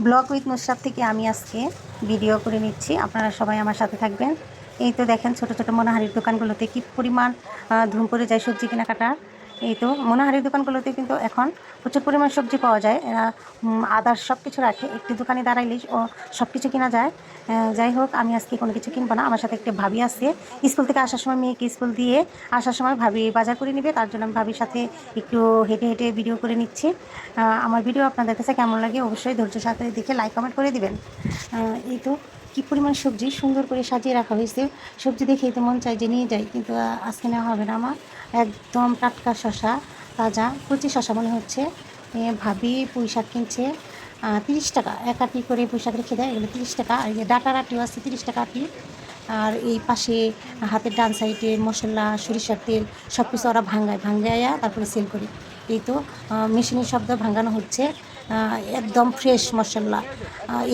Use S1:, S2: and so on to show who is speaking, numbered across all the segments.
S1: Blog with Nusrat থেকে আমি আজকে ভিডিও করে নিচ্ছি, আপনারা সবাই আমার সাথে থাকবেন। এই তো দেখেন ছোট ছোট মনোহারির দোকানগুলোতে কি পরিমাণ ধুম পড়ে যায় সবজি কেনাকাটা। এই তো মনোহারির দোকানগুলোতে কিন্তু এখন প্রচুর পরিমাণ সবজি পাওয়া যায়। এরা আদার্স সব কিছু রাখে, একটি দোকানে দাঁড়াইলেই সব কিছু কেনা যায়। যাই হোক, আমি আজকে কোনো কিছু কিনবো না। আমার সাথে একটা ভাবি আছে, স্কুল থেকে আসার সময় মেয়েকে স্কুল দিয়ে আসার সময় ভাবি বাজার করে নেবে, তার জন্য আমি ভাবির সাথে একটু হেঁটে হেঁটে ভিডিও করে নিচ্ছি। আমার ভিডিও আপনাদের কাছে কেমন লাগে অবশ্যই ধৈর্যের সাথে দেখে লাইক কমেন্ট করে দিবেন। এই তো কী পরিমাণ সবজি সুন্দর করে সাজিয়ে রাখা হয়েছে। সবজি দেখেই তো মন চাই যে নিয়ে যাই, কিন্তু আজকে নেওয়া হবে না আমার। একদম টাটকা শশা, তাজা কচি শশা মনে হচ্ছে। ভাবি পুঁই শাক কিনছে 30 টাকা, এক আটি করে পুঁই শাক রেখে দেয়, এগুলো 30 টাকা। আর এই যে ডাটার আটিও আছে 30 টাকা আটি। আর এই পাশে হাতের ডান সাইডে মশলা, সরিষার তেল সব কিছু ওরা ভাঙ্গাইয়া তারপরে সেল করে। এই তো মেশিনের শব্দ ভাঙানো হচ্ছে। একদম ফ্রেশ মশলা।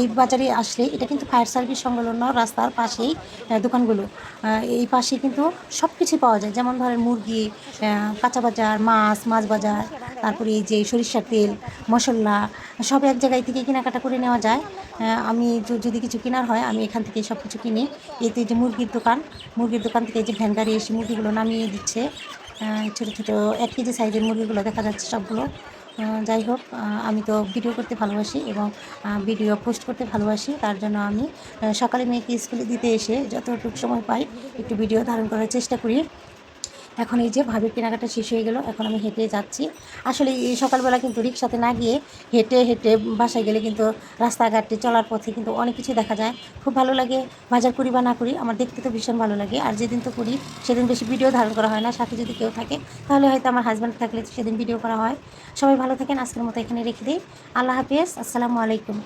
S1: এই বাজারে আসলে, এটা কিন্তু ফায়ার সার্ভিস সংলগ্ন রাস্তার পাশেই দোকানগুলো। এই পাশে কিন্তু সব কিছুই পাওয়া যায়, যেমন ধরেন মুরগি, কাঁচা বাজার, মাছ বাজার, তারপরে এই যে সরিষার তেল, মশলা সব এক জায়গায় থেকে কেনাকাটা করে নেওয়া যায়। আমি যদি কিছু কেনার হয় আমি এখান থেকে সব কিছু কিনি। এই তো এই যে মুরগির দোকান থেকে এই যে ভ্যান গাড়ি এসে মুরগিগুলো নামিয়ে দিচ্ছে। ছোটো ছোটো 1 কেজি সাইজের মুরগিগুলো দেখা যাচ্ছে সবগুলো। যাই হোক, আমি তো ভিডিও করতে ভালোবাসি এবং ভিডিও পোস্ট করতে ভালোবাসি। তার জন্য আমি সকালে মেয়েকে স্কুলে দিতে এসে যতটুকু সময় পাই একটু ভিডিও ধারণ করার চেষ্টা করি। এখন এই যে ভাবির কেনাকাটা শেষ হয়ে গেল, এখন আমি হেঁটে যাচ্ছি। আসলে এই সকালবেলা কিন্তু রিক্সাতে না গিয়ে হেঁটে হেঁটে বাসায় গেলে কিন্তু রাস্তাঘাটে চলার পথে কিন্তু অনেক কিছু দেখা যায়, খুব ভালো লাগে। বাজার করি বা না করি, আমার দেখতে তো ভীষণ ভালো লাগে। আর যেদিন তো করি সেদিন বেশি ভিডিও ধারণ করা হয় না, সাথে যদি কেউ থাকে তাহলে হয়তো আমার হাজব্যান্ড থাকলে সেদিন ভিডিও করা হয়। সবাই ভালো থাকেন, আজকের মতো এখানে রেখে দিই। আল্লাহ হাফেজ, আসসালামু আলাইকুম।